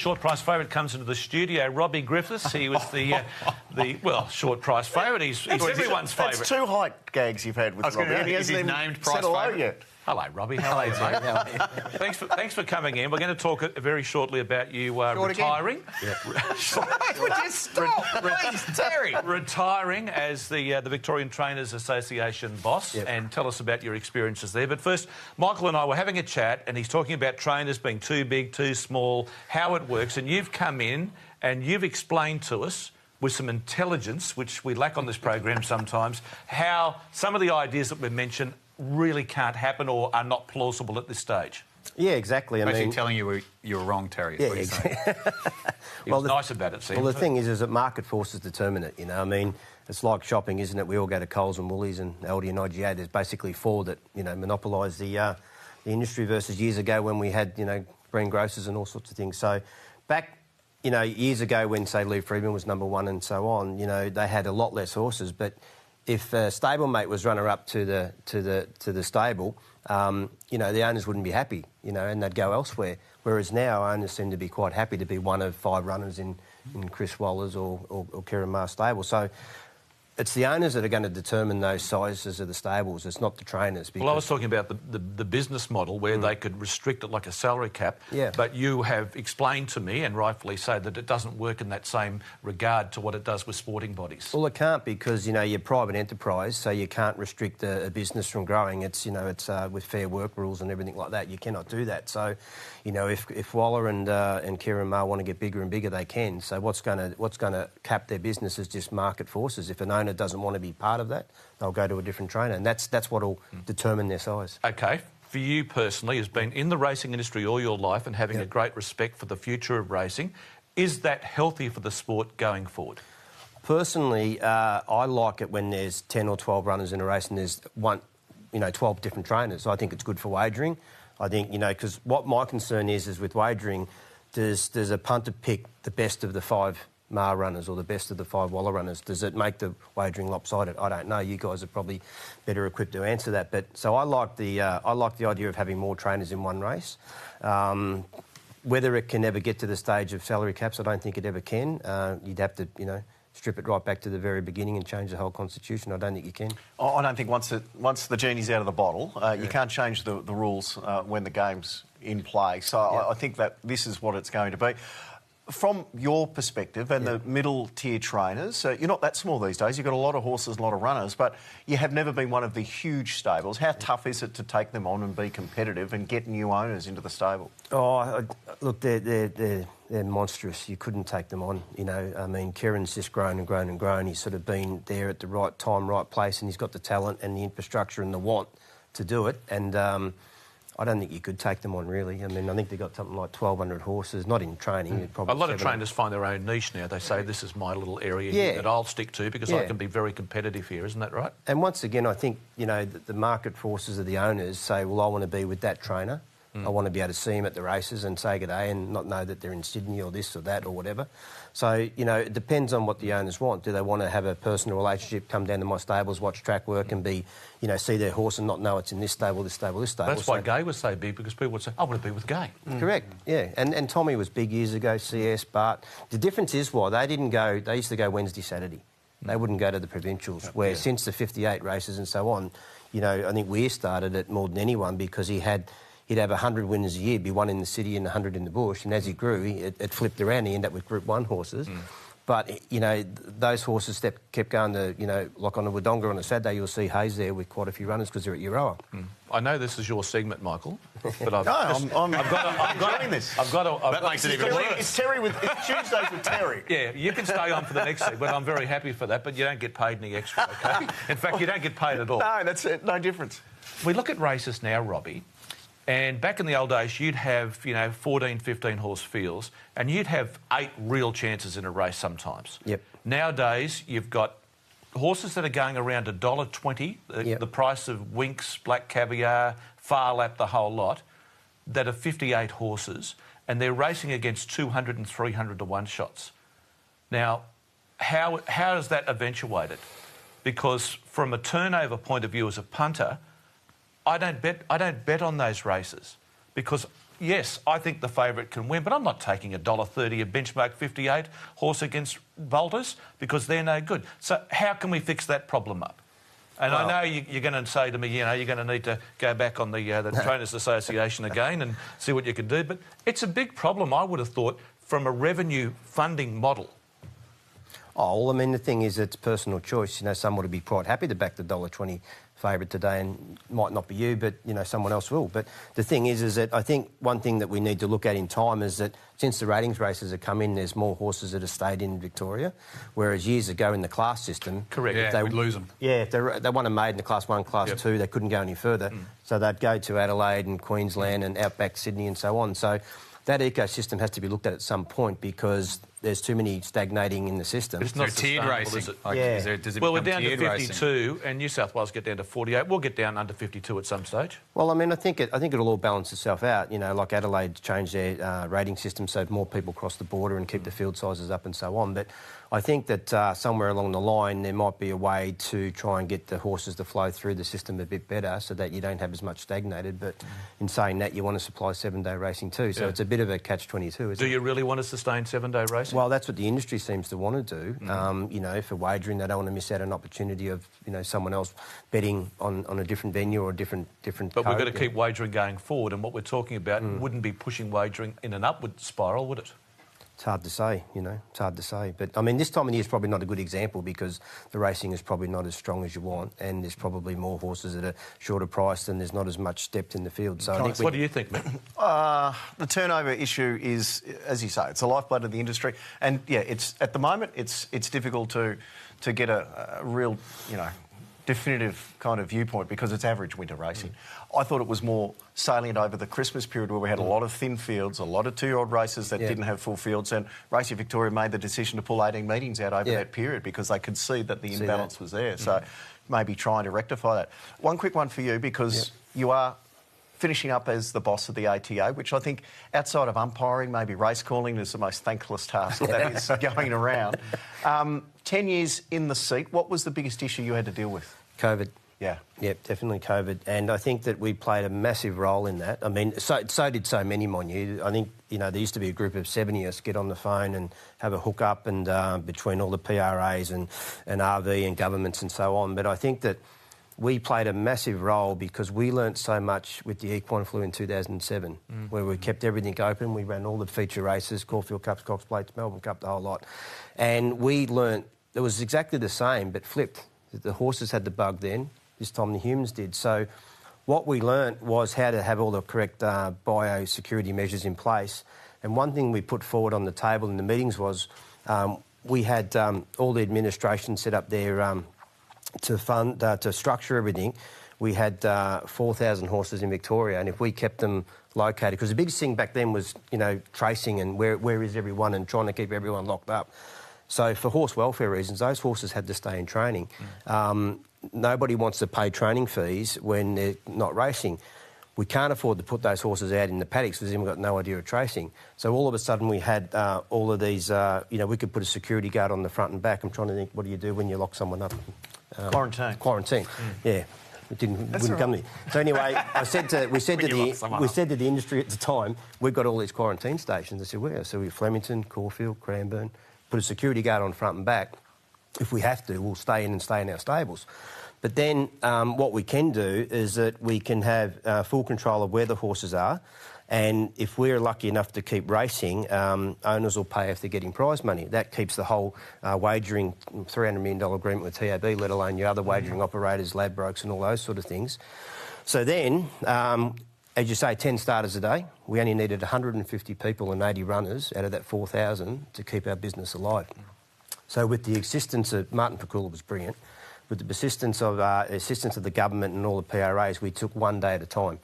Short price favourite comes into the studio. Robbie Griffiths. He was the short price favourite. He's everyone's favourite. That's two height gags you've had with Robbie. He hasn't even named price favourite yet. Hello, Robbie. How are you, mate? Thanks for coming in. We're going to talk very shortly about you retiring. Would you stop, please, Terry? Retiring as the Victorian Trainers Association boss, and tell us about your experiences there. But first, Michael and I were having a chat, and he's talking about trainers being too big, too small, how it works, and you've come in and you've explained to us with some intelligence, which we lack on this program sometimes, how some of the ideas that we've mentioned really can't happen or are not plausible at this stage. Yeah, exactly. I'm actually telling you you were wrong, Terry. Yeah, exactly. He was nice about it, Sam. Well, the thing is that market forces determine it, you know. I mean, it's like shopping, isn't it? We all go to Coles and Woolies and Aldi and IGA. There's basically four that, you know, monopolise the industry versus years ago when we had, you know, greengrocers and all sorts of things. So back, you know, years ago when, say, Lee Freedman was number one and so on, you know, they had a lot less horses, but if a stablemate was runner-up to the stable, you know, the owners wouldn't be happy, you know, and they'd go elsewhere. Whereas now owners seem to be quite happy to be one of five runners in Chris Waller's or Kieran Maher's stable. So it's the owners that are going to determine those sizes of the stables. It's not the trainers. Well, I was talking about the business model where they could restrict it like a salary cap. Yeah. But you have explained to me, and rightfully so, that it doesn't work in that same regard to what it does with sporting bodies. Well, it can't because, you know, you're private enterprise, so you can't restrict a business from growing. It's, you know, it's with fair work rules and everything like that. You cannot do that. So, you know, if Waller and Kieran Maher want to get bigger and bigger, they can. So what's going to cap their business is just market forces. If an owner doesn't want to be part of that, they'll go to a different trainer, and that's what will determine their size. Okay. For you personally, has been in the racing industry all your life and having a great respect for the future of racing, is that healthy for the sport going forward? Personally, I like it when there's 10 or 12 runners in a race and there's 12 different trainers. I think it's good for wagering. I think, you know, because what my concern is with wagering, does a punter pick the best of the five Maher runners or the best of the five Waller runners? Does it make the wagering lopsided? I don't know. You guys are probably better equipped to answer that. But so I like the idea of having more trainers in one race. Whether it can ever get to the stage of salary caps, I don't think it ever can. You'd have to, you know, strip it right back to the very beginning and change the whole constitution. I don't think you can. I don't think once the genie's out of the bottle, you can't change the rules when the game's in play. So I think that this is what it's going to be. From your perspective and the middle-tier trainers, you're not that small these days. You've got a lot of horses, a lot of runners, but you have never been one of the huge stables. How tough is it to take them on and be competitive and get new owners into the stable? Oh, look, they're monstrous. You couldn't take them on, you know. I mean, Kieran's just grown and grown and grown. He's sort of been there at the right time, right place, and he's got the talent and the infrastructure and the want to do it. And I don't think you could take them on, really. I mean, I think they've got something like 1,200 horses, not in training. Probably a lot of trainers find their own niche now. They say, this is my little area here that I'll stick to because I can be very competitive here. Isn't that right? And once again, I think, you know, the market forces of the owners say, well, I want to be with that trainer. I want to be able to see them at the races and say good day and not know that they're in Sydney or this or that or whatever. So, you know, it depends on what the owners want. Do they want to have a personal relationship, come down to my stables, watch track work and be, you know, see their horse and not know it's in this stable, this stable, this stable? That's why Gay was so big, because people would say, I want to be with Gay. Correct, yeah. And Tommy was big years ago, CS, Bart. The difference is why they didn't go, they used to go Wednesday, Saturday. They wouldn't go to the provincials, where since the 58 races and so on, you know, I think Weir started it more than anyone because he'd have 100 winners a year, be one in the city and 100 in the bush, and as he grew, it flipped around. He ended up with Group 1 horses. But, you know, those horses kept going to, you know, like on the Wodonga on a Saturday, you'll see Hayes there with quite a few runners because they're at Euroa. I know this is your segment, Michael, but I'm enjoying this. That makes it even worse. It's Tuesdays with Terry. Yeah, you can stay on for the next segment. I'm very happy for that, but you don't get paid any extra, OK? In fact, you don't get paid at all. No, that's it. No difference. We look at races now, Robbie, and back in the old days, you'd have, you know, 14, 15 horse fields, and you'd have 8 real chances in a race sometimes. Yep. Nowadays, you've got horses that are going around $1.20, the price of Winks, Black Caviar, Far Lap, the whole lot, that are 58 horses, and they're racing against 200 and 300 to 1 shots. Now, how is that eventuated? Because from a turnover point of view as a punter, I don't bet on those races because yes, I think the favourite can win, but I'm not taking $1.30 a benchmark 58 horse against Volters because they're no good. So how can we fix that problem up? And I know you're going to say to me, you know, you're going to need to go back on the Trainers Association again and see what you can do. But it's a big problem, I would have thought, from a revenue funding model. Oh, well, I mean, the thing is, it's personal choice. You know, someone would be quite happy to back the $1.20 favourite today, and might not be you, but, you know, someone else will. But the thing is that I think one thing that we need to look at in time is that since the ratings races have come in, there's more horses that have stayed in Victoria, whereas years ago in the class system... Correct. Yeah, we'd lose them. Yeah, if they won a maiden in Class 1, Class 2, they couldn't go any further. So they'd go to Adelaide and Queensland and outback Sydney and so on. So that ecosystem has to be looked at some point because there's too many stagnating in the system. It's not tiered racing. Is it? Like, Yeah. Well, we're down to 52 and New South Wales get down to 48. We'll get down under 52 at some stage. Well, I mean, I think it'll all balance itself out. You know, like Adelaide changed their rating system so more people cross the border and keep the field sizes up and so on. But I think that somewhere along the line there might be a way to try and get the horses to flow through the system a bit better so that you don't have as much stagnated. But in saying that, you want to supply 7-day racing too. So it's a bit of a catch-22, isn't it? Do you really want to sustain 7-day racing? Well, that's what the industry seems to want to do. You know, for wagering, they don't want to miss out on an opportunity of, you know, someone else betting on a different venue or a different But we've got to keep wagering going forward, and what we're talking about wouldn't be pushing wagering in an upward spiral, would it? It's hard to say, you know, it's hard to say. But, I mean, this time of year is probably not a good example because the racing is probably not as strong as you want and there's probably more horses at a shorter price and there's not as much depth in the field. So I think what do you think, Mick? The turnover issue is, as you say, it's the lifeblood of the industry. And, yeah, it's at the moment, it's difficult to get a real, you know, definitive kind of viewpoint because it's average winter racing. I thought it was more salient over the Christmas period where we had a lot of thin fields, a lot of 2-year-old races that didn't have full fields, and Racing Victoria made the decision to pull 18 meetings out over that period because they could see that the imbalance was there. So maybe trying to rectify that. One quick one for you because you are finishing up as the boss of the ATA, which I think outside of umpiring, maybe race calling is the most thankless task that is going around. 10 years in the seat, what was the biggest issue you had to deal with? COVID. Yeah. Yep, definitely COVID. And I think that we played a massive role in that. I mean, so did so many, mind you. I think, you know, there used to be a group of 70 of us get on the phone and have a hook-up and between all the PRAs and RV and governments and so on. But I think that we played a massive role because we learnt so much with the Equine Flu in 2007, where we kept everything open. We ran all the feature races, Caulfield Cups, Cox Plates, Melbourne Cup, the whole lot. And we learnt it was exactly the same, but flipped. The horses had the bug then. This time the humans did. So what we learnt was how to have all the correct biosecurity measures in place. And one thing we put forward on the table in the meetings was we had all the administration set up there to fund, to structure everything. We had 4,000 horses in Victoria, and if we kept them located, because the biggest thing back then was, you know, tracing and where is everyone and trying to keep everyone locked up. So for horse welfare reasons, those horses had to stay in training. Nobody wants to pay training fees when they're not racing. We can't afford to put those horses out in the paddocks because then we've got no idea of tracing. So all of a sudden we had all of these, you know, we could put a security guard on the front and back. I'm trying to think, what do you do when you lock someone up? Quarantine. Yeah. It wouldn't come to me. So anyway, we said to the industry at the time, we've got all these quarantine stations. They said, where? So we're Flemington, Caulfield, Cranbourne. Put a security guard on front and back. If we have to, we'll stay in our stables. But then what we can do is that we can have full control of where the horses are, and if we're lucky enough to keep racing, owners will pay if they're getting prize money. That keeps the whole wagering $300 million agreement with TAB, let alone your other wagering operators, Ladbrokes and all those sort of things. So then, as you say, 10 starters a day. We only needed 150 people and 80 runners out of that 4,000 to keep our business alive. So with the assistance of... Martin Pakula was brilliant. With the assistance of the government and all the PRAs, we took one day at a time.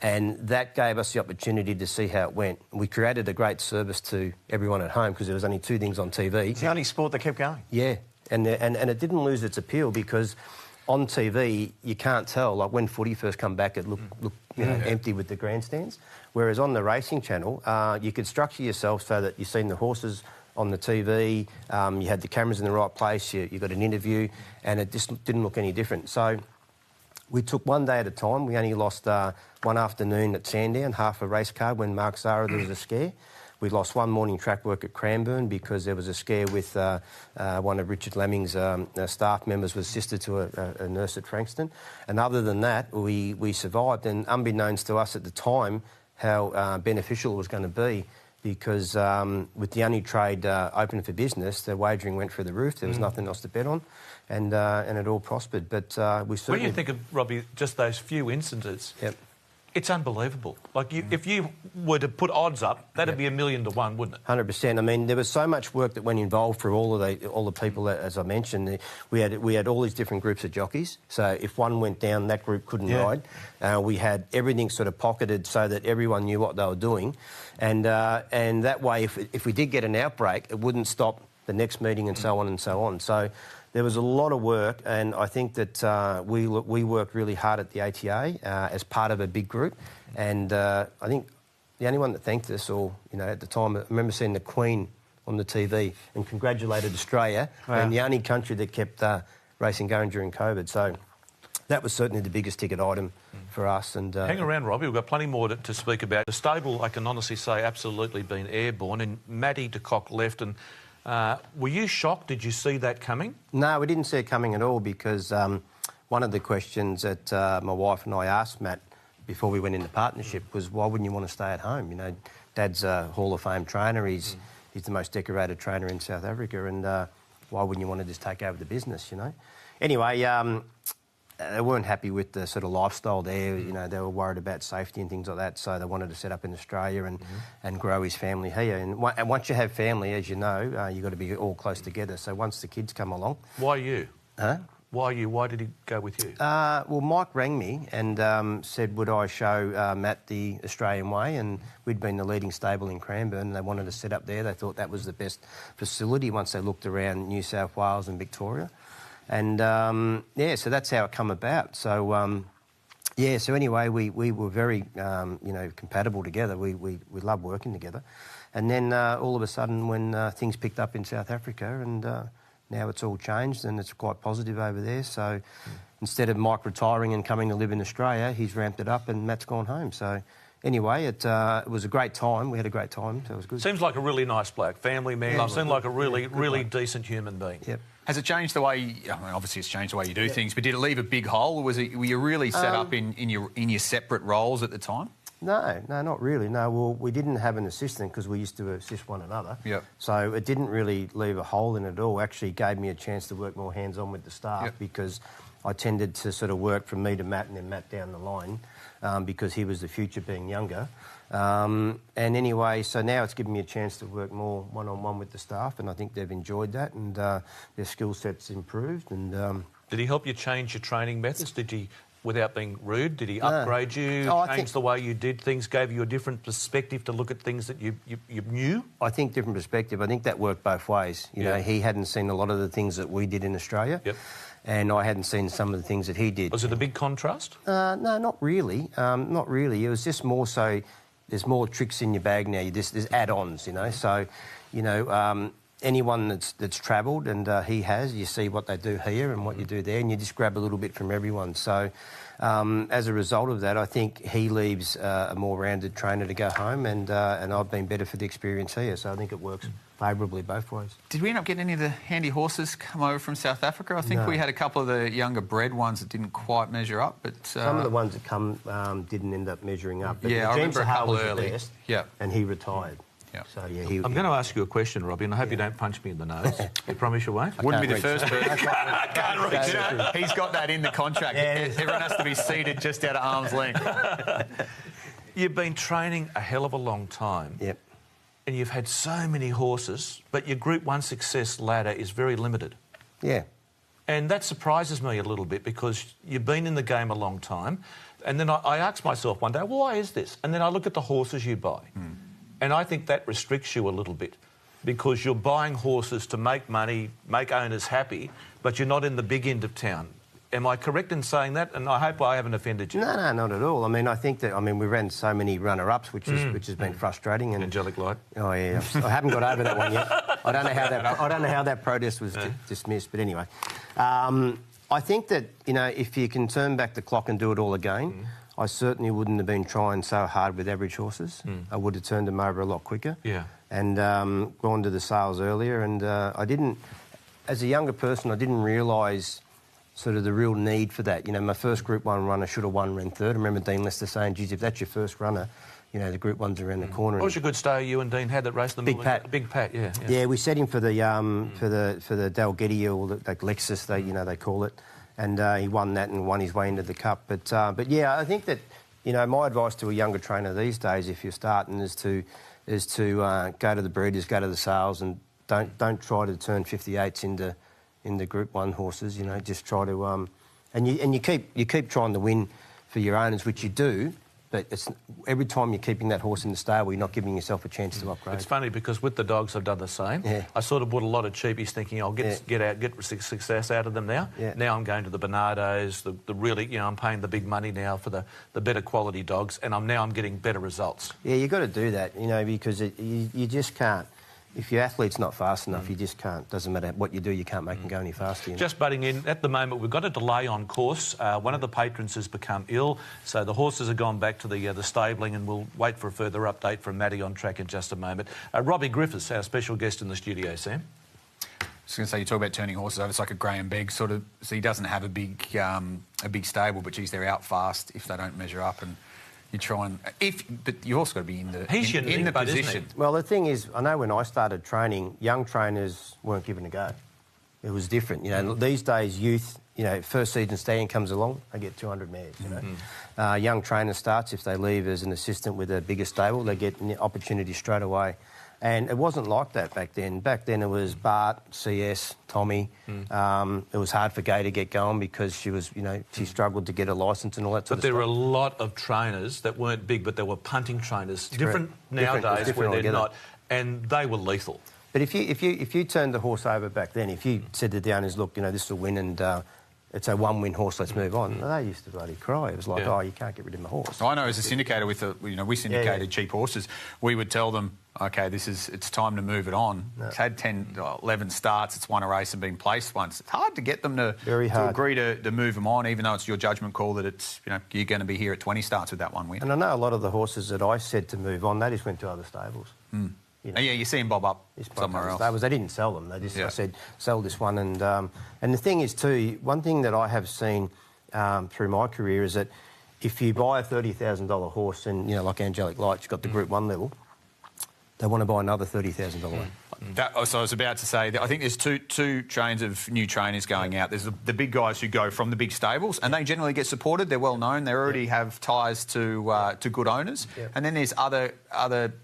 And that gave us the opportunity to see how it went. We created a great service to everyone at home because there was only 2 things on TV. It's the only sport that kept going. Yeah, and it didn't lose its appeal because on TV you can't tell. Like when footy first come back, it looked empty with the grandstands. Whereas on the racing channel, you could structure yourself so that you've seen the horses on the TV, you had the cameras in the right place, you got an interview, and it just didn't look any different. So we took one day at a time. We only lost one afternoon at Sandown, half a race card when Mark Zara, there was a scare. We lost one morning track work at Cranbourne because there was a scare with one of Richard Lemming's staff members was sister to a nurse at Frankston. And other than that, we survived. And unbeknownst to us at the time how beneficial it was going to be, because with the only trade open for business, the wagering went through the roof. There was nothing else to bet on, and it all prospered. But we certainly... When you think of, Robbie, just those few incidents... Yep. It's unbelievable. Like, if you were to put odds up, that'd be 1,000,000 to 1, wouldn't it? 100%. I mean, there was so much work that went involved for all the people, as I mentioned. We had all these different groups of jockeys. So if one went down, that group couldn't ride. We had everything sort of pocketed so that everyone knew what they were doing, and that way, if we did get an outbreak, it wouldn't stop the next meeting and so on and so on. So there was a lot of work, and I think that we worked really hard at the ATA as part of a big group. And I think the only one that thanked us, or, you know, at the time, I remember seeing the Queen on the TV and congratulated Australia, and the only country that kept racing going during COVID. So that was certainly the biggest ticket item for us. And hang around, Robbie. We've got plenty more to speak about. The stable, I can honestly say, absolutely been airborne. And Matty de Kock left, and were you shocked? Did you see that coming? No, we didn't see it coming at all, because one of the questions that my wife and I asked Matt before we went into partnership was, why wouldn't you want to stay at home? You know, Dad's a Hall of Fame trainer. He's the most decorated trainer in South Africa, and why wouldn't you want to just take over the business, you know? Anyway, they weren't happy with the sort of lifestyle there. You know, they were worried about safety and things like that, so they wanted to set up in Australia and grow his family here. And once you have family, as you know, you've got to be all close together. So once the kids come along... Why you? Huh? Why you? Why did he go with you? Well, Mike rang me and said, would I show Matt the Australian way? And we'd been the leading stable in Cranbourne, and they wanted to set up there. They thought that was the best facility once they looked around New South Wales and Victoria. And, so that's how it come about. So, so anyway, we were very, compatible together. We loved working together. And then all of a sudden, when things picked up in South Africa, and now it's all changed and it's quite positive over there. So instead of Mike retiring and coming to live in Australia, he's ramped it up and Matt's gone home. So anyway, it was a great time. We had a great time, so it was good. Seems like a really nice bloke, family man. Yeah, seemed like a really decent human being. Yep. Has it changed the way... I mean, obviously it's changed the way you do things, but did it leave a big hole, or were you really set up in your separate roles at the time? No, not really. No, well, we didn't have an assistant because we used to assist one another. Yep. So it didn't really leave a hole in it at all. Actually gave me a chance to work more hands-on with the staff because I tended to sort of work from me to Matt and then Matt down the line because he was the future being younger. And anyway, so now it's given me a chance to work more one-on-one with the staff, and I think they've enjoyed that, and their skill set's improved. And did he help you change your training methods? Did he, without being rude, did he upgrade you, change the way you did things, gave you a different perspective to look at things that you knew? I think different perspective. I think that worked both ways. You know, he hadn't seen a lot of the things that we did in Australia. Yep. And I hadn't seen some of the things that he did. Was it a big contrast? No, not really. Not really. It was just more so... There's more tricks in your bag now. There's add-ons, you know. So, you know, anyone that's travelled, and he has, you see what they do here and what you do there, and you just grab a little bit from everyone. So, as a result of that, I think he leaves a more rounded trainer to go home, and I've been better for the experience here. So I think it works favourably both ways. Did we end up getting any of the handy horses come over from South Africa? I think we had a couple of the younger bred ones that didn't quite measure up, but some of the ones that come didn't end up measuring up. But I remember a couple early. Best, and he retired. Yeah. So, I'm going to ask you a question, Robbie, and I hope you don't punch me in the nose. You promise you won't? Wouldn't be the first person. I can't reach it. He's got that in the contract. Everyone has to be seated just out of arm's length. You've been training a hell of a long time. Yep. And you've had so many horses, but your Group 1 success ladder is very limited. Yeah. And that surprises me a little bit because you've been in the game a long time. And then I asked myself one day, why is this? And then I look at the horses you buy. And I think that restricts you a little bit because you're buying horses to make money, make owners happy, but you're not in the big end of town. Am I correct in saying that? And I hope I haven't offended you. No, not at all. I mean, I think that... I mean, we ran so many runner-ups, which has been frustrating. And Angelic Light. Oh, yeah. I haven't got over that one yet. I don't know how that protest was dismissed, but anyway. I think that, you know, if you can turn back the clock and do it all again, I certainly wouldn't have been trying so hard with average horses. I would have turned them over a lot quicker. Yeah. And gone to the sales earlier. And I didn't, as a younger person, I didn't realise sort of the real need for that. You know, my first Group 1 runner should have won, ran third. I remember Dean Lester saying, geez, if that's your first runner, you know, the Group 1's around the corner. What was your good stay you and Dean had that race? Big Pat. Big Pat, yeah. Yeah, we set him for the Dalgety, or the Lexus, they call it, and he won that and won his way into the Cup. But yeah, I think that, you know, my advice to a younger trainer these days, if you're starting, is to go to the breeders, go to the sales, and don't try to turn 58s into Group 1 horses. You know, just try to and you keep trying to win for your owners, which you do. But it's, every time you're keeping that horse in the stable, you're not giving yourself a chance to upgrade. It's funny because with the dogs, I've done the same. Yeah. I sort of bought a lot of cheapies thinking I'll get success out of them now. Yeah. Now I'm going to the Bernardos, the really, you know, I'm paying the big money now for the better quality dogs, and I'm getting better results. Yeah, you've got to do that, you know, because you just can't. If your athlete's not fast enough, you just can't. Doesn't matter what you do, you can't make them go any faster. You know? Just butting in, at the moment, we've got a delay on course. One of the patrons has become ill, so the horses have gone back to the stabling, and we'll wait for a further update from Matty on track in just a moment. Robbie Griffiths, our special guest in the studio, Sam. I was going to say, you talk about turning horses over. It's like a Graham Begg sort of. So he doesn't have a big stable, but geez, they're out fast if they don't measure up, and you try and but you've also got to be in the position. Well, the thing is, I know when I started training, young trainers weren't given a go. It was different, you know. These days, youth, you know, first season stallion comes along, they get 200 mares. You know, young trainer starts, if they leave as an assistant with a bigger stable, they get an opportunity straight away. And it wasn't like that back then. Back then it was Bart, CS, Tommy. It was hard for Gay to get going because she was, you know, she struggled to get a licence and all that sort of stuff. But there were a lot of trainers that weren't big, but they were punting trainers. Different nowadays where they're not, and they were lethal. But if you turned the horse over back then, if you said to the owners, look, you know, this will win and it's a one-win horse, let's move on. They used to bloody cry. It was like, oh, you can't get rid of my horse. I know as a syndicator we syndicated cheap horses. We would tell them, OK, it's time to move it on. No. It's had 10, 11 starts, it's won a race and been placed once. It's hard to get them to agree to move them on, even though it's your judgment call that it's, you know, you're going to be here at 20 starts with that one win. And I know a lot of the horses that I said to move on, they just went to other stables. You know, you see them bob up somewhere else. They didn't sell them. They just I said, sell this one. And the thing is, too, one thing that I have seen through my career is that if you buy a $30,000 horse and, you know, like Angelic Light's got the Group 1 level, they want to buy another $30,000 one. So I was about to say that I think there's two trains of new trainers going out. There's the big guys who go from the big stables, and they generally get supported. They're well known. They already have ties to good owners. And then there's other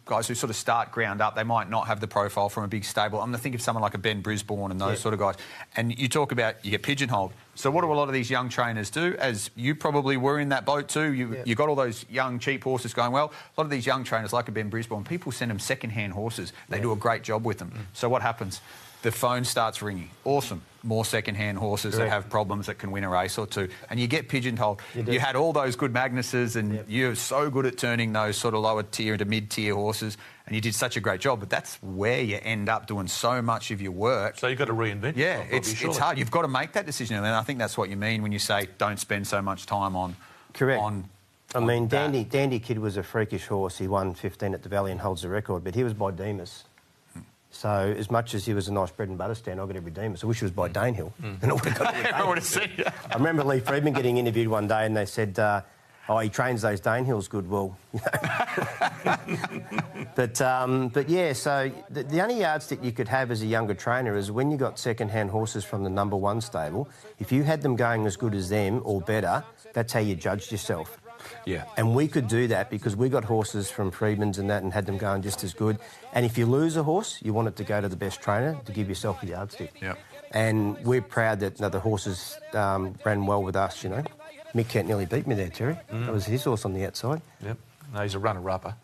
guys who sort of start ground up. They might not have the profile from a big stable. I'm going to think of someone like a Ben Brisbane and those sort of guys. And you talk about you get pigeonholed. So what do a lot of these young trainers do? As you probably were in that boat too. You got all those young cheap horses going well. A lot of these young trainers, like a Ben Brisbane, people send them second-hand horses. They do a great job with them. So what happens? The phone starts ringing. Awesome. More second-hand horses that have problems that can win a race or two. And you get pigeonholed. You had all those good Magnuses and you're so good at turning those sort of lower tier into mid-tier horses, and you did such a great job. But that's where you end up doing so much of your work. So you've got to reinvent yourself. Yeah, it's hard. You've got to make that decision. And I think that's what you mean when you say don't spend so much time on... Correct. I mean, Dandy Kid was a freakish horse. He won 15 at the Valley and holds the record, but he was by Demas. So as much as he was a nice bread and butter stand, I got every Demas. I wish he was by Danehill. And I would have got every I remember Lee Friedman getting interviewed one day and they said, oh, he trains those Danehills good. Well, you know. But yeah, so the only yardstick you could have as a younger trainer is when you got second-hand horses from the number one stable, if you had them going as good as them or better, that's how you judged yourself. Yeah. And we could do that because we got horses from Freedman's and that and had them going just as good. And if you lose a horse, you want it to go to the best trainer to give yourself a yardstick. Yeah. And we're proud that the horses ran well with us, you know. Mick Kent nearly beat me there, Terry. That was his horse on the outside. Yep. No, he's a runner-upper.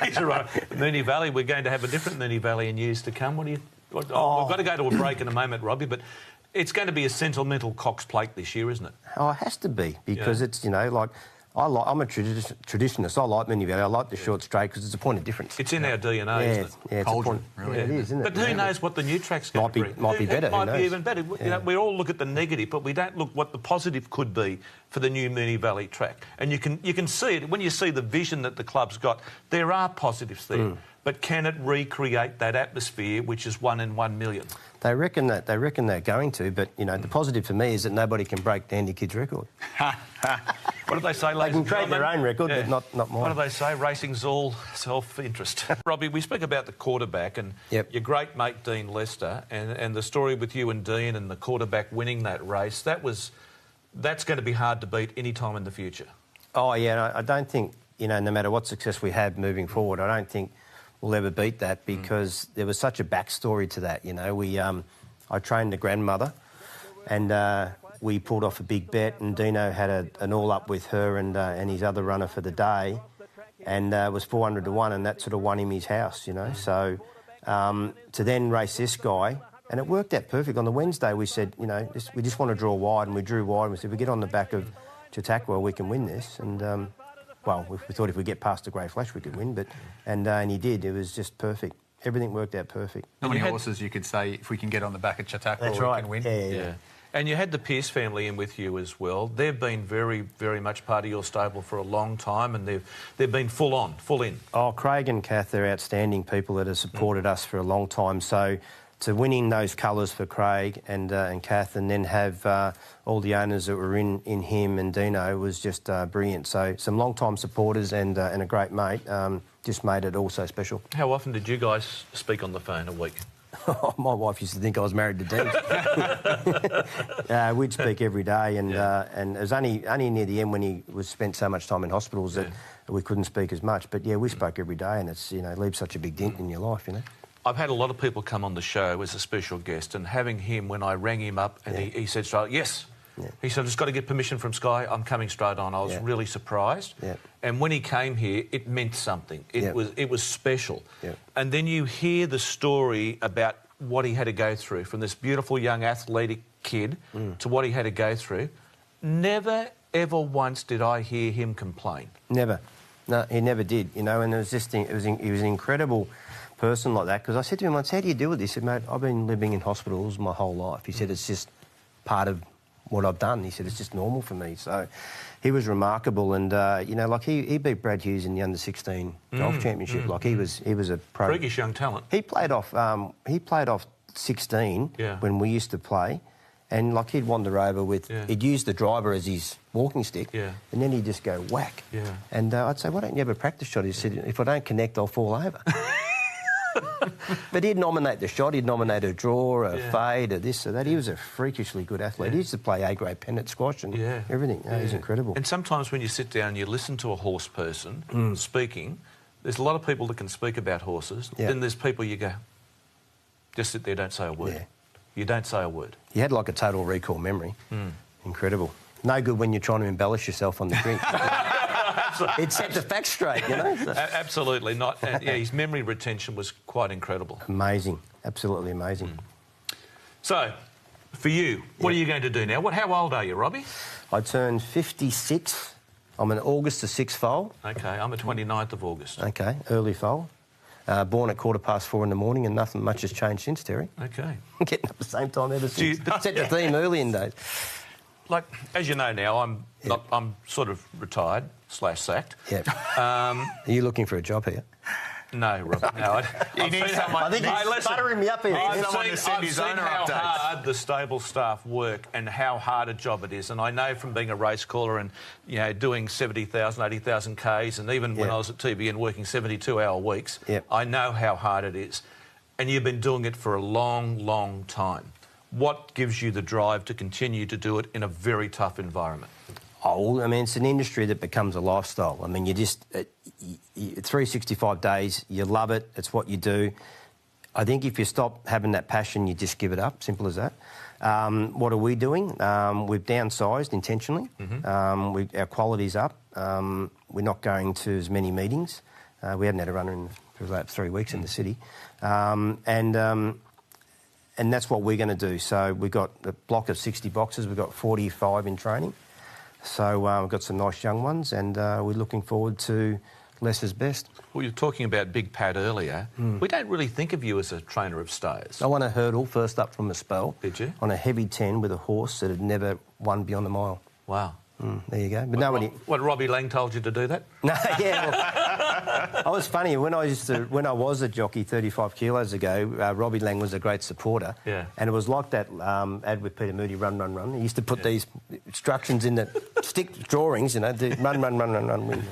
He's a runner. Moonee Valley, we're going to have a different Moonee Valley in years to come. We've got to go to a break in a moment, Robbie, but it's going to be a sentimental Cox Plate this year, isn't it? Oh, it has to be because it's, you know, like... I'm a traditionalist. I like mini valley. I like the short straight because it's a point of difference. It's in our DNA, isn't it? Yeah, it's a point. Really. Yeah, it is, isn't it? But who knows what the new track's going to be? Might be better. It might who knows? be even better. You know, we all look at the negative, but we don't look what the positive could be for the new Moonee Valley track. And you can see it when you see the vision that the club's got. There are positives there, but can it recreate that atmosphere, which is 1 in 1 million? They reckon they're going to, but you know the positive for me is that nobody can break Dandy Kid's record. What do they say, ladies and They can create their own record, but not mine. What do they say? Racing's all self-interest. Robbie, we speak about the quarterback and your great mate Dean Lester and the story with you and Dean and the quarterback winning that race. That's going to be hard to beat any time in the future. Oh yeah, I don't think no matter what success we have moving forward, I don't think we'll ever beat that because there was such a backstory to that. You know, I trained a grandmother, and we pulled off a big bet, and Dino had an all-up with her and his other runner for the day, and it was 400 to 1, and that sort of won him his house, you know. So to then race this guy, and it worked out perfect. On the Wednesday, we said, you know, we just want to draw wide, and we drew wide, and we said, if we get on the back of Chautauqua, we can win this. And, well, we thought if we get past the Grey Flash, we could win, and he did. It was just perfect. Everything worked out perfect. How many horses you could say, if we can get on the back of Chautauqua, we can win? Yeah. And you had the Pearce family in with you as well. They've been very, very much part of your stable for a long time, and they've been full in. Oh, Craig and Kath, they're outstanding people that have supported us for a long time. So to winning those colours for Craig and Kath, and then have all the owners that were in him and Dino was just brilliant. So some long-time supporters and a great mate just made it all so special. How often did you guys speak on the phone a week? My wife used to think I was married to Dean. We'd speak every day, and it was only near the end when he was spent so much time in hospitals that we couldn't speak as much. But yeah, we spoke every day, and it's leaves such a big dent in your life, you know. I've had a lot of people come on the show as a special guest, and having him, when I rang him up and he said straight, yes. Yeah. He said, I've just got to get permission from Sky. I'm coming straight on. I was really surprised. Yeah. And when he came here, it meant something. It was special. Yeah. And then you hear the story about what he had to go through, from this beautiful young athletic kid to what he had to go through. Never, ever once did I hear him complain. Never. No, he never did, you know, and it was just, he was an incredible person like that, because I said to him once, how do you deal with this? He said, mate, I've been living in hospitals my whole life. He said, it's just part of what I've done. He said, it's just normal for me. So he was remarkable, and like he beat Brad Hughes in the under-16 golf championship. Like he was a pro. Freakish young talent. He played off 16 when we used to play, and like he'd wander over with, he'd use the driver as his walking stick, and then he'd just go whack. Yeah. And I'd say, why don't you have a practice shot? He said, if I don't connect, I'll fall over. But he'd nominate the shot, he'd nominate a draw, a fade, a this or that. He was a freakishly good athlete. He used to play A-grade pennant squash and everything. He's incredible. And sometimes when you sit down and you listen to a horse person speaking, there's a lot of people that can speak about horses. Then there's people you go, just sit there, don't say a word. Yeah. You don't say a word. He had like a total recall memory. Incredible. No good when you're trying to embellish yourself on the drink. It set the facts straight, you know. Absolutely not. And, his memory retention was quite incredible. Amazing, absolutely amazing. So, for you, what are you going to do now? How old are you, Robbie? I turned 56. I'm an August the 6th foal. Okay, I'm a 29th of August. Okay, early foal. Born at 4:15 in the morning, and nothing much has changed since, Terry. Okay. Getting up the same time ever since. Set the theme early in days. Like, as you know now, I'm sort of retired / sacked. Yeah. Are you looking for a job here? No, Rob. No, I think he's buttering me up here. I've seen how hard the stable staff work and how hard a job it is. And I know from being a race caller and, doing 70,000, 80,000 Ks, and even when I was at TBN working 72-hour weeks, I know how hard it is. And you've been doing it for a long, long time. What gives you the drive to continue to do it in a very tough environment? Oh, I mean, it's an industry that becomes a lifestyle. I mean, 365 days, you love it, it's what you do. I think if you stop having that passion, you just give it up, simple as that. What are we doing? We've downsized intentionally. Our quality's up. We're not going to as many meetings. We hadn't had a runner for about 3 weeks in the city. And that's what we're going to do. So we've got a block of 60 boxes. We've got 45 in training. So we've got some nice young ones, and we're looking forward to Les's best. Well, you were talking about Big Pat earlier. We don't really think of you as a trainer of stayers. I won a hurdle first up from a spell. Did you? On a heavy 10 with a horse that had never won beyond a mile. Wow. There you go. But nobody. What, Robbie Lang told you to do that? No, yeah. Well, I was funny when I was a jockey 35 kilos ago. Robbie Lang was a great supporter. Yeah. And it was like that ad with Peter Moody, run, run, run. He used to put these instructions in the stick drawings, you know, run, run, run, run, run.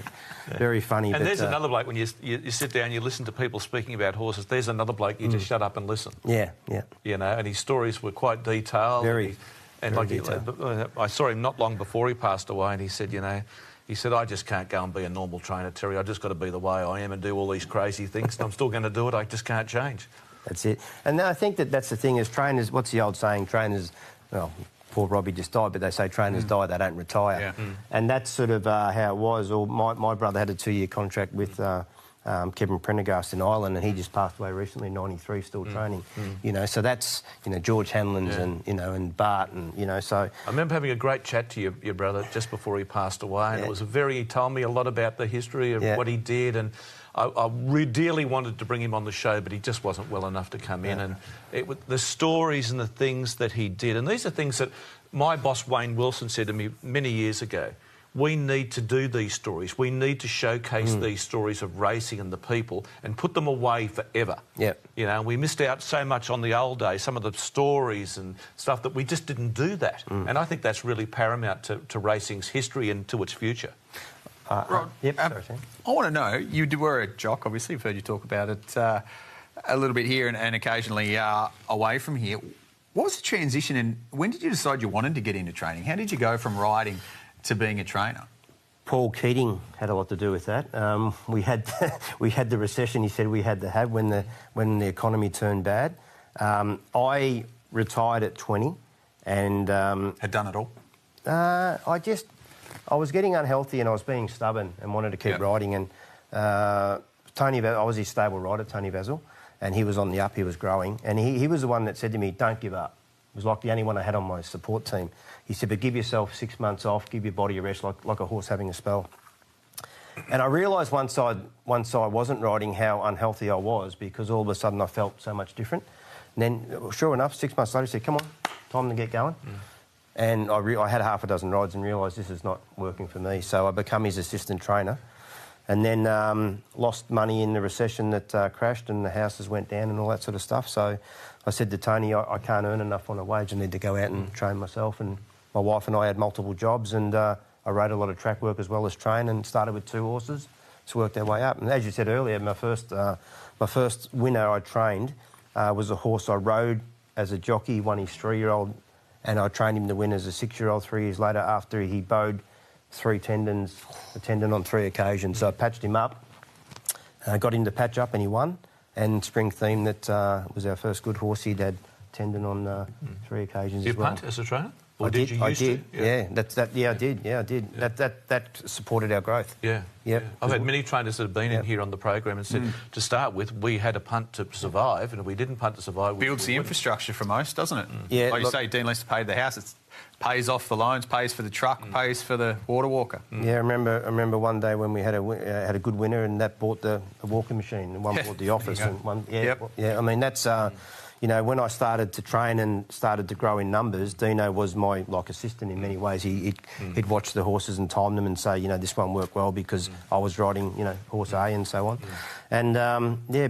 Yeah. Very funny. And there's another bloke when you sit down, you listen to people speaking about horses. There's another bloke you just shut up and listen. Yeah, yeah. You know, and his stories were quite detailed. Very. And I saw him not long before he passed away, and he said, you know, I just can't go and be a normal trainer, Terry. I just got to be the way I am and do all these crazy things, and I'm still going to do it. I just can't change. That's it. And I think that's the thing, as trainers, what's the old saying? Trainers, well, poor Robbie just died, but they say trainers die, they don't retire. Yeah. And that's sort of how it was. Or my brother had a 2-year contract with Kevin Prendergast in Ireland, and he just passed away recently, 93, still training. You know, so that's, you know, George Hanlon's and, you know, and Bart, and, you know, so... I remember having a great chat to your brother just before he passed away, and it was he told me a lot about the history of what he did, and I dearly wanted to bring him on the show, but he just wasn't well enough to come in, and the stories and the things that he did, and these are things that my boss Wayne Wilson said to me many years ago. We need to do these stories. We need to showcase these stories of racing and the people and put them away forever. Yep. You know, we missed out so much on the old days, some of the stories and stuff that we just didn't do that. And I think that's really paramount to racing's history and to its future. Rod, I want to know, you were a jock, obviously. We've heard you talk about it a little bit here and occasionally away from here. What was the transition and when did you decide you wanted to get into training? How did you go from riding to being a trainer? Paul Keating had a lot to do with that. We had the recession he said we had to have when the economy turned bad. I retired at 20 and... had done it all? I was getting unhealthy and I was being stubborn and wanted to keep riding, and I was his stable rider, Tony Vasil, and he was on the up, he was growing, and he was the one that said to me, don't give up. It was like the only one I had on my support team. He said, but give yourself 6 months off, give your body a rest, like a horse having a spell. And I realised once I wasn't riding how unhealthy I was, because all of a sudden I felt so much different. And then, sure enough, 6 months later, he said, come on, time to get going. And I had half a dozen rides and realised this is not working for me. So I became his assistant trainer, and then lost money in the recession that crashed, and the houses went down and all that sort of stuff. So I said to Tony, I can't earn enough on a wage. I need to go out and train myself. And my wife and I had multiple jobs, and I rode a lot of track work as well as train, and started with 2 horses. It's worked our way up. And as you said earlier, my first winner I trained was a horse I rode as a jockey. He won his 3-year-old, and I trained him to win as a 6-year-old 3 years later after he bowed 3 tendons, a tendon on 3 occasions. So I patched him up, got him to patch up, and he won. And Spring Theme, that was our first good horse. He'd had tendon on 3 occasions as well. Did you punt as a trainer? Or I did. I did. I did. Yeah. That supported our growth. Yeah. I've had many trainers that have been in here on the program and said, to start with, we had a punt to survive, and if we didn't punt to survive... Builds the infrastructure for most, doesn't it? Yeah. Like you say, Dean Lester paid the house. It pays off the loans, pays for the truck, pays for the water walker. Yeah, I remember one day when we had a good winner, and that bought the walking machine, and one bought the office, and one... Yeah, I mean, that's... You know, when I started to train and started to grow in numbers, Dino was my assistant in many ways. He'd watch the horses and time them and say, you know, this one worked well because I was riding, you know, horse A and so on. And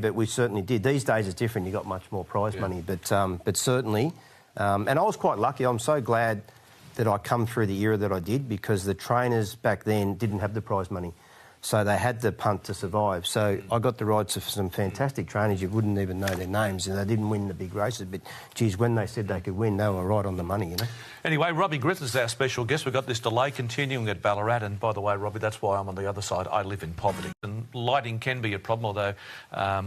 but we certainly did. These days it's different. You got much more prize money, but certainly, and I was quite lucky. I'm so glad that I come through the era that I did, because the trainers back then didn't have the prize money. So they had the punt to survive. So I got the rides of some fantastic trainers. You wouldn't even know their names, and they didn't win the big races. But, geez, when they said they could win, they were right on the money, you know. Anyway, Robbie Griffiths is our special guest. We've got this delay continuing at Ballarat. And, by the way, Robbie, that's why I'm on the other side. I live in poverty. And lighting can be a problem, although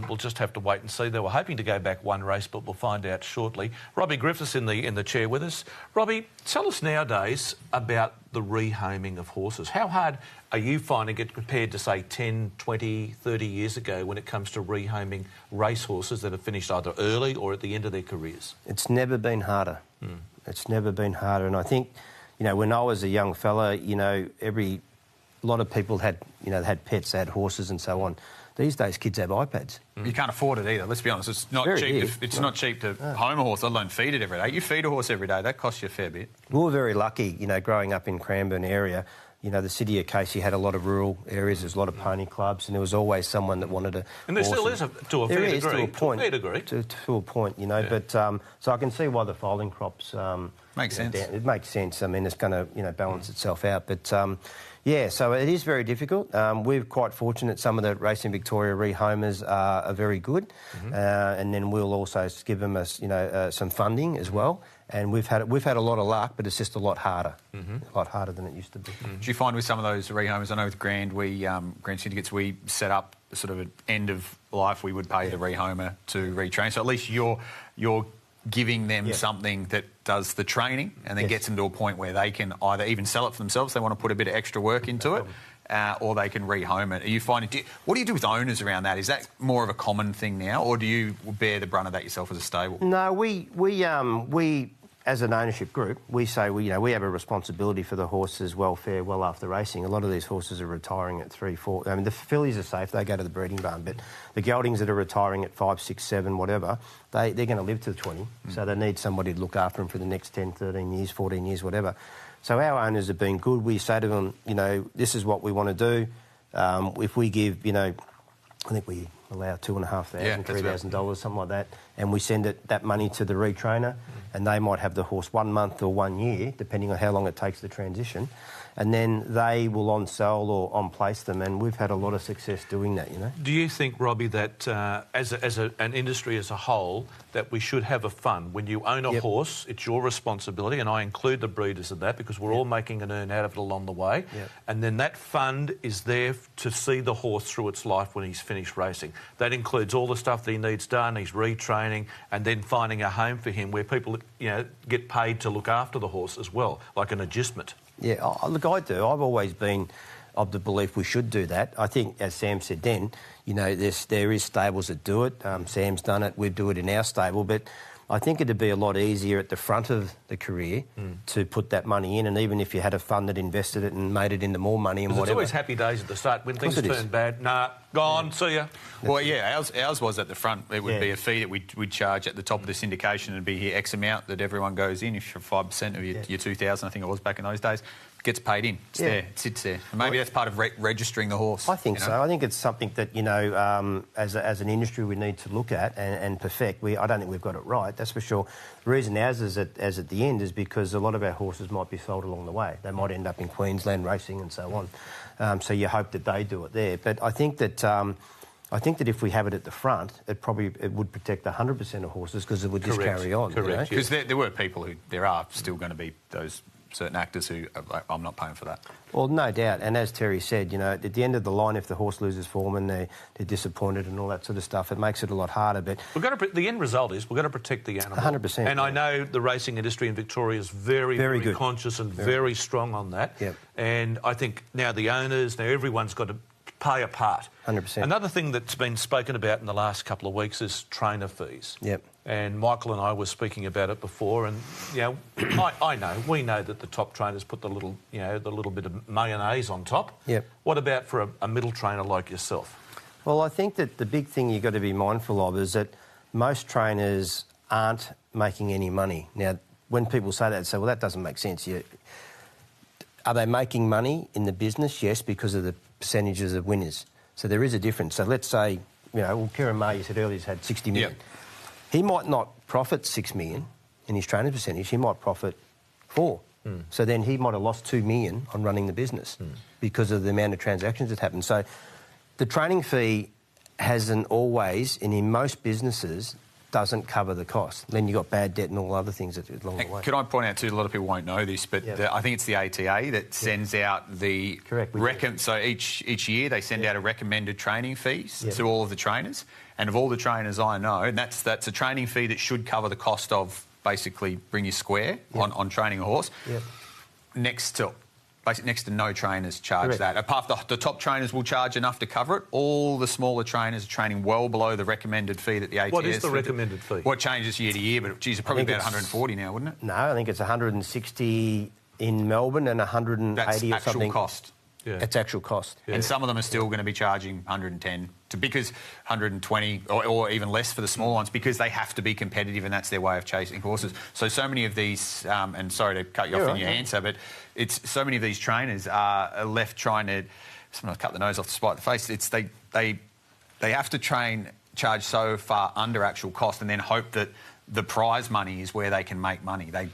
we'll just have to wait and see. They were hoping to go back one race, but we'll find out shortly. Robbie Griffiths in the chair with us. Robbie, tell us nowadays about the rehoming of horses. How hard are you finding it compared to, say, 10, 20, 30 years ago when it comes to rehoming racehorses that have finished either early or at the end of their careers? It's never been harder. It's never been harder. And I think, you know, when I was a young fella, you know, a lot of people had, you know, they had pets, they had horses and so on. These days, kids have iPads. You can't afford it either. Let's be honest. It's not cheap. It's not cheap to home a horse, let alone feed it every day. You feed a horse every day, that costs you a fair bit. We were very lucky, you know, growing up in Cranbourne area. You know, the city of Casey had a lot of rural areas. There's a lot of pony clubs, and there was always someone that wanted to. And there still is to a fair degree. To a point. To a fair degree. To a point, you know. Yeah. But so I can see why the foaling crops makes sense. It makes sense. I mean, it's going to, you know, balance itself out. But yeah, so it is very difficult. We're quite fortunate. Some of the Racing Victoria rehomers are very good, and then we'll also give them some funding as well. And we've had a lot of luck, but it's just a lot harder, a lot harder than it used to be. Do you find with some of those rehomers, I know with Grand Syndicates, we set up sort of an end of life. We would pay the rehomer to retrain, so at least you're giving them something that does the training and then gets them to a point where they can either even sell it for themselves, they want to put a bit of extra work into it, or they can rehome it. Are you finding? What do you do with owners around that? Is that more of a common thing now, or do you bear the brunt of that yourself as a stable? No, we as an ownership group, we say we have a responsibility for the horses' welfare well after racing. A lot of these horses are retiring at 3, 4. I mean, the fillies are safe; they go to the breeding barn. But the geldings that are retiring at 5, 6, 7, whatever, they're going to live to 20. So they need somebody to look after them for the next 10, 13 years, 14 years, whatever. So our owners have been good. We say to them, you know, this is what we want to do. If we give, you know, I think we allow $2,500, $3,000, something like that, and we send that money to the retrainer, and they might have the horse 1 month or 1 year, depending on how long it takes the transition, and then they will on-sell or on-place them, and we've had a lot of success doing that, you know. Do you think, Robbie, that as an industry as a whole, that we should have a fund? When you own a horse, it's your responsibility, and I include the breeders in that because we're all making an earn out of it along the way, and then that fund is there to see the horse through its life when he's finished racing. That includes all the stuff that he needs done, he's retraining, and then finding a home for him where people, you know, get paid to look after the horse as well, like an adjustment. Yeah, look, I do. I've always been of the belief we should do that. I think, as Sam said then, you know, there is stables that do it. Sam's done it. We do it in our stable. But I think it'd be a lot easier at the front of the career to put that money in. And even if you had a fund that invested it and made it into more money and whatever. It's always happy days at the start. When things turn bad, gone, see ya. Well, yeah, ours was at the front. It would be a fee that we'd charge at the top of the syndication. It'd be here X amount that everyone goes in. If you're 5% of your 2,000, I think it was back in those days, gets paid in. It's there. It sits there. And maybe that's part of registering the horse. I think so. I think it's something that, you know, as an industry we need to look at and perfect. I don't think we've got it right, that's for sure. The reason ours is at the end is because a lot of our horses might be sold along the way. They might end up in Queensland racing and so on. So you hope that they do it there. But I think that if we have it at the front, it would protect 100% of horses because it would just carry on. Correct. Because there were people there are still going to be those certain actors who are like, I'm not paying for that. Well, no doubt. And as Terry said, you know, at the end of the line, if the horse loses form and they're disappointed and all that sort of stuff, it makes it a lot harder. But the end result is we've got to protect the animal. 100%. And I know the racing industry in Victoria is very good. Conscious and very strong on that. Yep. And I think now the owners, everyone's got to play a part. 100%. Another thing that's been spoken about in the last couple of weeks is trainer fees. Yep. And Michael and I were speaking about it before, and you know, we know that the top trainers put the little bit of mayonnaise on top. Yep. What about for a middle trainer like yourself? Well, I think that the big thing you've got to be mindful of is that most trainers aren't making any money. Now, when people say that, they say, well, that doesn't make sense. Are they making money in the business? Yes, because of the percentages of winners. So there is a difference. So let's say, you know, well, Kieran May, you said earlier, has had 60 million. Yep. He might not profit 6 million in his training percentage. He might profit 4. So then he might have lost 2 million on running the business because of the amount of transactions that happen. So the training fee hasn't always, and in most businesses, doesn't cover the cost. Then you've got bad debt and all other things along the way. Can I point out too, a lot of people won't know this, but I think it's the ATA that sends out the... Correct. So each year they send out a recommended training fees to all of the trainers. And of all the trainers I know, and that's a training fee that should cover the cost of basically bring you square on training a horse. Yep. Next to no trainers charge that. Apart from the top trainers will charge enough to cover it. All the smaller trainers are training well below the recommended fee that the ATA... What is the recommended fee? Well, it changes year to year, but geez, it's probably about 140 now, wouldn't it? No, I think it's 160 in Melbourne and 180 That's or actual something. cost. Yeah. It's actual cost. Yeah. And some of them are still going to be charging 110 because 120 or even less for the small ones because they have to be competitive and that's their way of chasing horses. So many of these, and sorry to cut you off in your answer, but it's so many of these trainers are left trying to sometimes cut the nose off to spite the face. It's they have to charge so far under actual cost and then hope that the prize money is where they can make money. They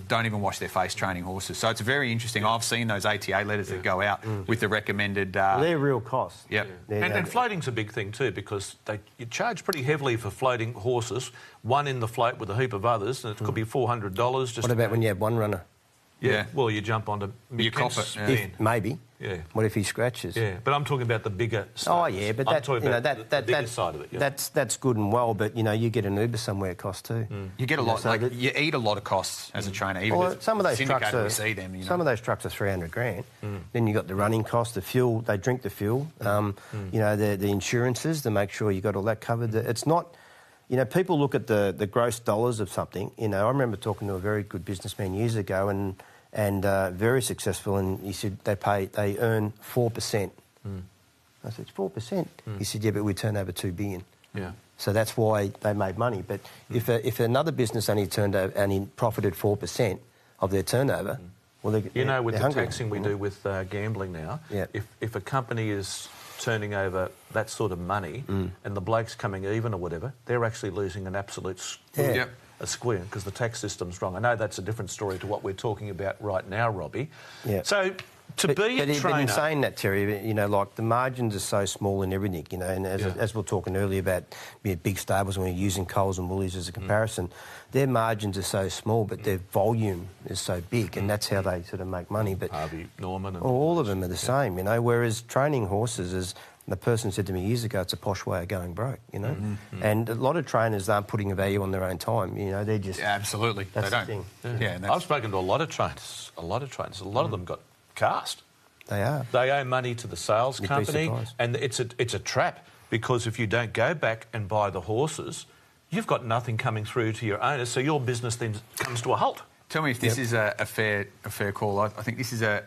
don't even wash their face training horses. So it's very interesting. I've seen those ATA letters that go out with the recommended... They're real costs. Yep. Yeah. And floating's a big thing too because you charge pretty heavily for floating horses, one in the float with a heap of others, and it could be $400. Just What about when you have one runner? Yeah. Well, you jump onto You cop it. spin. Maybe. Yeah. What if he scratches? Yeah, but I'm talking about the bigger stuff. Oh, yeah, but I'm that, talking you know, about the bigger side of it. Yeah. That's good and well, but, you know, you get an Uber somewhere, it costs too. You get a lot, you eat a lot of costs as a trainer. Even Well, if some of those syndicated, trucks are we see them, you know. some of those trucks are 300 grand. Then you got the running cost, the fuel. They drink the fuel. You know, the insurances to make sure you got all that covered. It's not, you know, people look at the gross dollars of something. You know, I remember talking to a very good businessman years ago, and very successful, and he said they earn 4%. I said 4%. He said, yeah, but we turn over $2 billion. Yeah. So that's why they made money. But if another business only turned over and profited 4% of their turnover, well, with the taxing we do with gambling now, if a company is turning over that sort of money and the bloke's coming even or whatever, they're actually losing an absolute a square because the tax system's wrong. I know that's a different story to what we're talking about right now, Robbie. Yeah. So but in saying that, Terry, you know, like the margins are so small in everything, you know, and as we were talking earlier about big stables when we're using Coles and Woolies as a comparison, their margins are so small, but their volume is so big, and that's how they sort of make money. But Harvey Norman and all of them are the same, you know. Whereas training horses is. The person said to me years ago, it's a posh way of going broke, you know. And a lot of trainers aren't putting a value on their own time, you know. They're just absolutely. That's they the don't. thing. Yeah. I've spoken to a lot of trainers. A lot of them got cast. They are. They owe money to the sales company, and it's a trap because if you don't go back and buy the horses, you've got nothing coming through to your owners, so your business then comes to a halt. Tell me if this is a fair call. I think this is a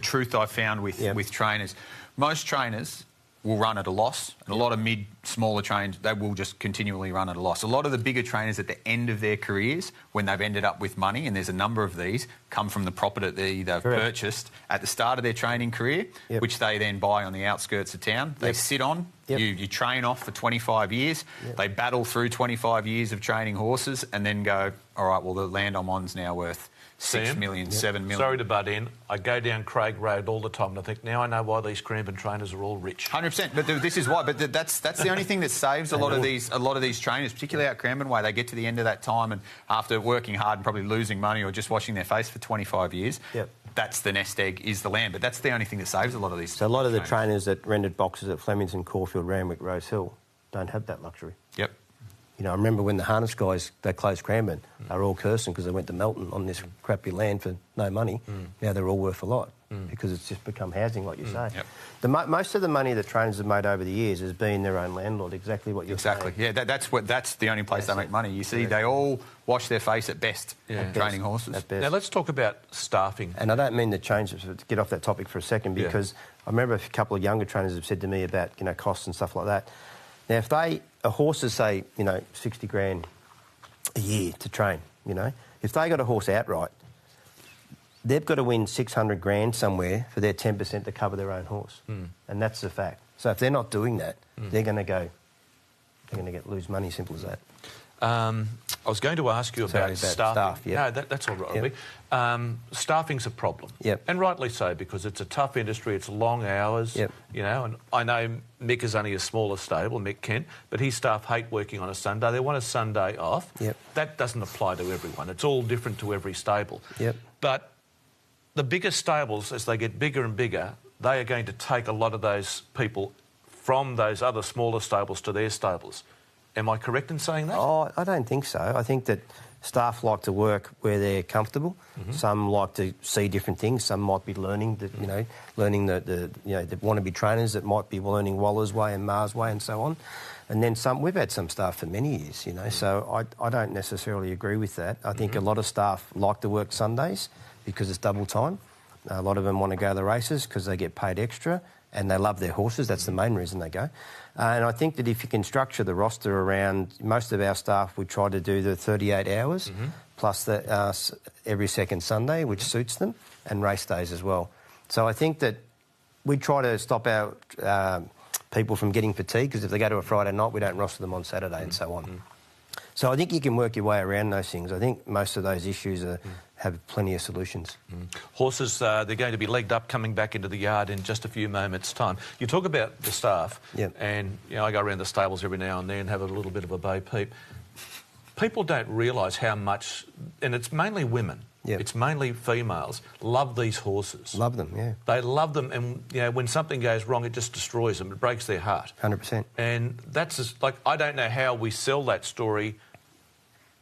truth I found with trainers. Most trainers will run at a loss, and a lot of smaller trainers, they will just continually run at a loss. A lot of the bigger trainers at the end of their careers, when they've ended up with money, and there's a number of these, come from the property they've purchased at the start of their training career, which they then buy on the outskirts of town. They sit on, you train off for 25 years, they battle through 25 years of training horses, and then go, all right, well, the land I'm on's now worth 6 million, 7 million. Sorry to butt in. I go down Craig Road all the time and I think, now I know why these Cranbourne trainers are all rich. 100%. But this is why. But that's the only thing that saves a lot of these trainers, particularly out Cranbourne way. They get to the end of that time and after working hard and probably losing money or just washing their face for 25 years, that's the nest egg, is the land. But that's the only thing that saves a lot of these. So a lot of the trainers that rented boxes at Flemington, Caulfield, Randwick, Rose Hill don't have that luxury. Yep. You know, I remember when the harness guys, they closed Cranbourne, they were all cursing because they went to Melton on this crappy land for no money. Now they're all worth a lot because it's just become housing, like you say. Yep. Most of the money that trainers have made over the years has been their own landlord, exactly what you're saying. Yeah, that's the only place they make money. You see, they all wash their face at best training horses. Now, let's talk about staffing. And I don't mean to get off that topic for a second because I remember a couple of younger trainers have said to me about, you know, costs and stuff like that. Now, if a horse is, say, you know, 60 grand a year to train, you know, if they got a horse outright, they've got to win 600 grand somewhere for their 10% to cover their own horse. And that's the fact. So if they're not doing that, they're going to lose money, simple as that. I was going to ask you about staffing. No, that's all right, Robbie. Staffing's a problem. And rightly so, because it's a tough industry, it's long hours, you know, and I know Mick is only a smaller stable, Mick Kent, but his staff hate working on a Sunday. They want a Sunday off. That doesn't apply to everyone. It's all different to every stable. But the bigger stables, as they get bigger and bigger, they are going to take a lot of those people from those other smaller stables to their stables. Am I correct in saying that? Oh, I don't think so. I think that Staff like to work where they're comfortable. Some like to see different things. Some might be learning, learning they want to be trainers that might be learning Waller's way and Mars way and so on. And then we've had some staff for many years, so I don't necessarily agree with that. I think a lot of staff like to work Sundays because it's double time. A lot of them want to go to the races because they get paid extra and they love their horses. That's the main reason they go. And I think that if you can structure the roster around most of our staff, we try to do the 38 hours plus every second Sunday, which suits them, and race days as well. So I think that we try to stop our people from getting fatigued, because if they go to a Friday night, we don't roster them on Saturday and so on. So I think you can work your way around those things. I think most of those issues have plenty of solutions. Horses, they're going to be legged up coming back into the yard in just a few moments' time. You talk about the staff, and I go around the stables every now and then and have a little bit of a bo peep. People don't realise how much, and it's mainly women, it's mainly females, love these horses. Love them, yeah. They love them, and when something goes wrong, it just destroys them. It breaks their heart. 100%. And that's just, I don't know how we sell that story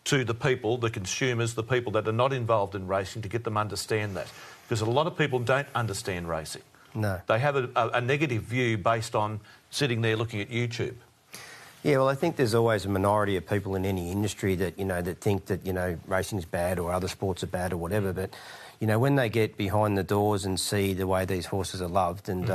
to the people, the consumers, the people that are not involved in racing, to get them to understand that. Because a lot of people don't understand racing. No. They have a negative view based on sitting there looking at YouTube. Yeah, well, I think there's always a minority of people in any industry that, that think that, racing's bad or other sports are bad or whatever, but, when they get behind the doors and see the way these horses are loved and,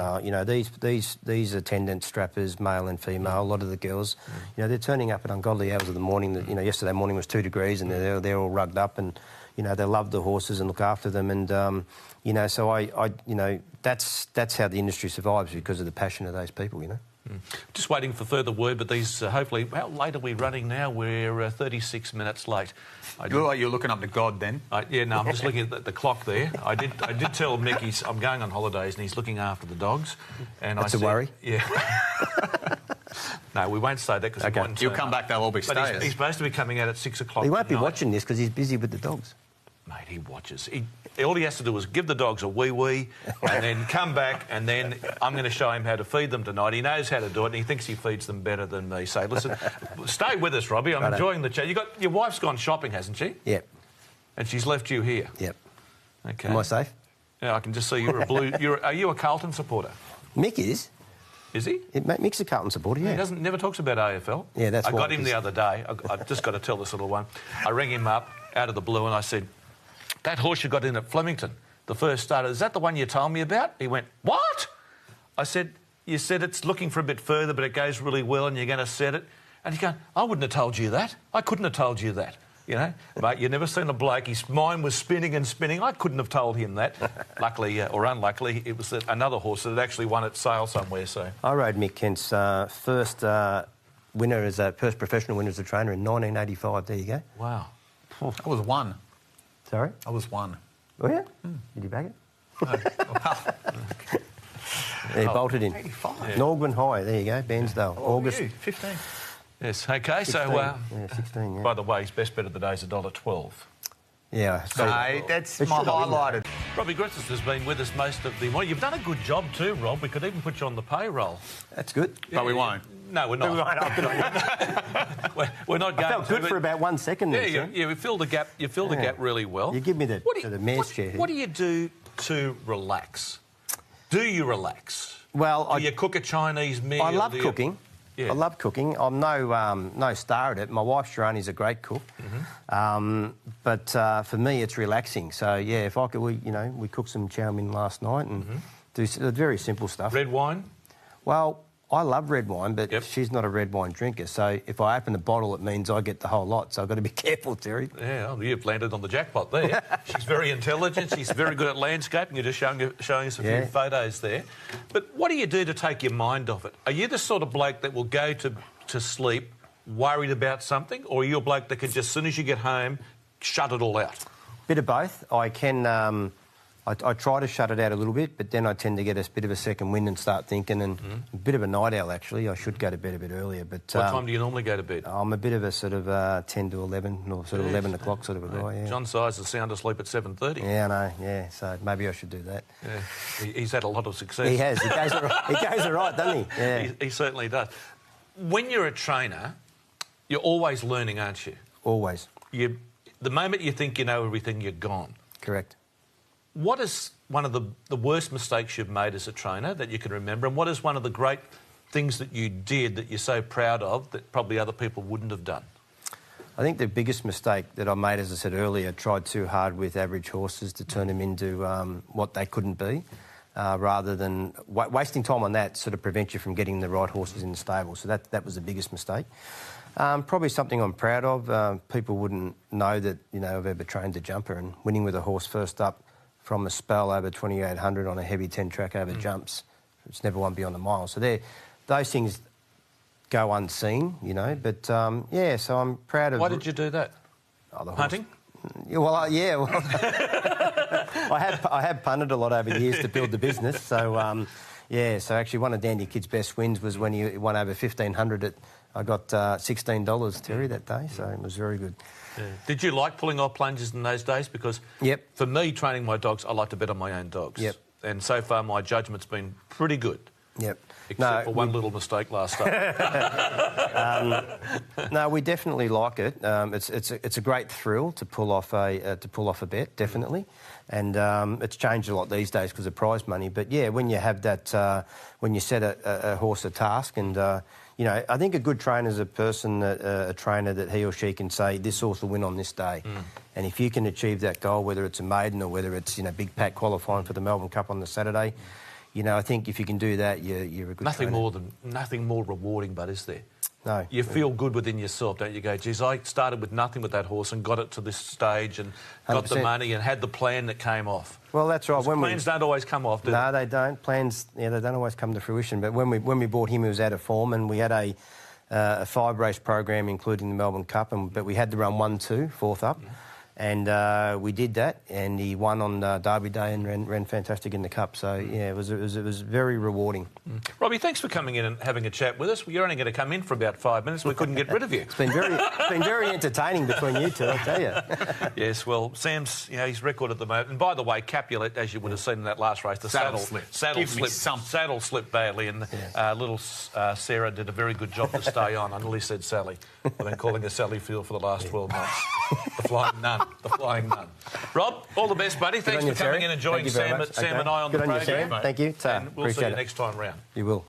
these attendant strappers, male and female, a lot of the girls, they're turning up at ungodly hours of the morning. That yesterday morning was 2 degrees and they're all rugged up and, they love the horses and look after them and, so I that's how the industry survives, because of the passion of those people, Just waiting for further word, but these hopefully... How late are we running now? We're 36 minutes late. You're looking up to God then? I'm just looking at the clock there. I did tell Mick I'm going on holidays and he's looking after the dogs. And That's a worry? Yeah. No, we won't say that because he won't. He'll come back, they'll all be stayers. But he's supposed to be coming out at 6 o'clock. He won't be watching this because he's busy with the dogs. Mate, he watches. All he has to do is give the dogs a wee-wee and then come back, and then I'm going to show him how to feed them tonight. He knows how to do it and he thinks he feeds them better than me. So, listen, stay with us, Robbie. I'm enjoying the chat. Your wife's gone shopping, hasn't she? Yep. And she's left you here? Yep. Okay. Am I safe? Yeah, I can just see you're a blue... Are you a Carlton supporter? Mick is. Is he? Mick's a Carlton supporter, yeah. He never talks about AFL. Yeah, that's I got him the other day. I've just got to tell this little one. I rang him up out of the blue and I said, that horse you got in at Flemington, the first starter, is that the one you told me about? He went, what? I said, you said it's looking for a bit further, but it goes really well and you're going to set it. And he goes, I wouldn't have told you that. I couldn't have told you that. Mate, you've never seen a bloke, his mind was spinning and spinning. I couldn't have told him that. Luckily, or unluckily, it was another horse that had actually won at sale somewhere, so... I rode Mick Kent's first professional winner as a trainer in 1985. There you go. Wow. I was one. Sorry? I was one. Oh, yeah? Did you back it? He bolted in. 85. Yeah. Norgren High, there you go, Bairnsdale. August. 15. Yes, OK, 16. So... 16, yeah. By the way, his best bet of the day is $1.12. Yeah. So that's my highlighted. Robbie Griffiths has been with us most of the morning. You've done a good job too, Rob. We could even put you on the payroll. That's good. But we won't. No, we're not. We're not going I felt good for about 1 second. Yeah, you filled the gap. You filled the gap really well. You give me the mayor's chair here. What do you do to relax? Do you relax? Well, do you cook a Chinese meal? I love cooking. Yeah. I love cooking. I'm no star at it. My wife Sharani's a great cook, but for me it's relaxing. So yeah, if I could, we cooked some chow mein last night and do very simple stuff. Red wine? Well, I love red wine, but she's not a red wine drinker. So if I open the bottle, it means I get the whole lot. So I've got to be careful, Terry. Yeah, well, you've landed on the jackpot there. She's very intelligent. She's very good at landscaping. You're just showing us a few photos there. But what do you do to take your mind off it? Are you the sort of bloke that will go to sleep worried about something, or are you a bloke that can just, as soon as you get home, shut it all out? Bit of both. I can... I try to shut it out a little bit, but then I tend to get a bit of a second wind and start thinking, and a bit of a night owl, actually. I should go to bed a bit earlier. But what time do you normally go to bed? I'm a bit of a sort of 10 to 11, or sort of 11 o'clock sort of a guy, yeah. John Size is sound asleep at 7:30. Yeah, I know, yeah. So maybe I should do that. Yeah. He's had a lot of success. He has. He goes all right, doesn't he? Yeah. He certainly does. When you're a trainer, you're always learning, aren't you? Always. the moment you think you know everything, you're gone. Correct. What is one of the worst mistakes you've made as a trainer that you can remember, and what is one of the great things that you did that you're so proud of that probably other people wouldn't have done? I think the biggest mistake that I made, as I said earlier, tried too hard with average horses to turn them into what they couldn't be, rather than wasting time on that sort of prevents you from getting the right horses in the stable. So that was the biggest mistake. Probably something I'm proud of. People wouldn't know that, you know, I've ever trained a jumper, and winning with a horse first up from a spell over 2,800 on a heavy 10 track over jumps. It's never won beyond a mile. So those things go unseen, you know. But, yeah, so I'm proud of... Why did you do that? Hunting? Yeah, well, yeah. Well, I have punted a lot over the years to build the business. So, yeah, so actually one of Dandy Kid's best wins was when he won over 1,500 I got $16, Terry, that day, so it was very good. Yeah. Did you like pulling off plunges in those days? Because for me, training my dogs, I like to bet on my own dogs. Yep. And so far, my judgment's been pretty good. Yep. Except for one little mistake last start. No, we definitely like it. It's a great thrill to pull off a bet, definitely, and it's changed a lot these days because of prize money. But yeah, when you have that, when you set a horse a task, and you know, I think a good trainer is a person a trainer that he or she can say this horse will win on this day, and if you can achieve that goal, whether it's a maiden or whether it's, you know, big pack qualifying for the Melbourne Cup on the Saturday. You know, I think if you can do that, you're a good trainer. Nothing more rewarding, but is there? No. You feel good within yourself, don't you? Go, geez, I started with nothing with that horse and got it to this stage and got 100%. the money and had the plan that came off. Well, that's right. Plans don't always come off, do they? No, they don't. Plans, yeah, they don't always come to fruition. But when we bought him, he was out of form, and we had a 5-race program, including the Melbourne Cup, but we had to run 1-2, fourth up. And we did that, and he won on Derby Day and ran fantastic in the Cup. So, yeah, it was very rewarding. Robbie, thanks for coming in and having a chat with us. You're only going to come in for about 5 minutes. We couldn't get rid of you. It's been very entertaining between you two, I'll tell you. Yes, well, Sam's, you know, his record at the moment. And by the way, Capulet, as you would have seen in that last race, the saddle slipped badly, and little Sarah did a very good job to stay on. I nearly said Sally. I've been calling her Sally Field for the last 12 months. The Flying Nun. The Flying Nun. Rob, all the best, buddy. Thanks for coming in and joining Sam and I on the program. Thank you. And we'll see you next time round. You will.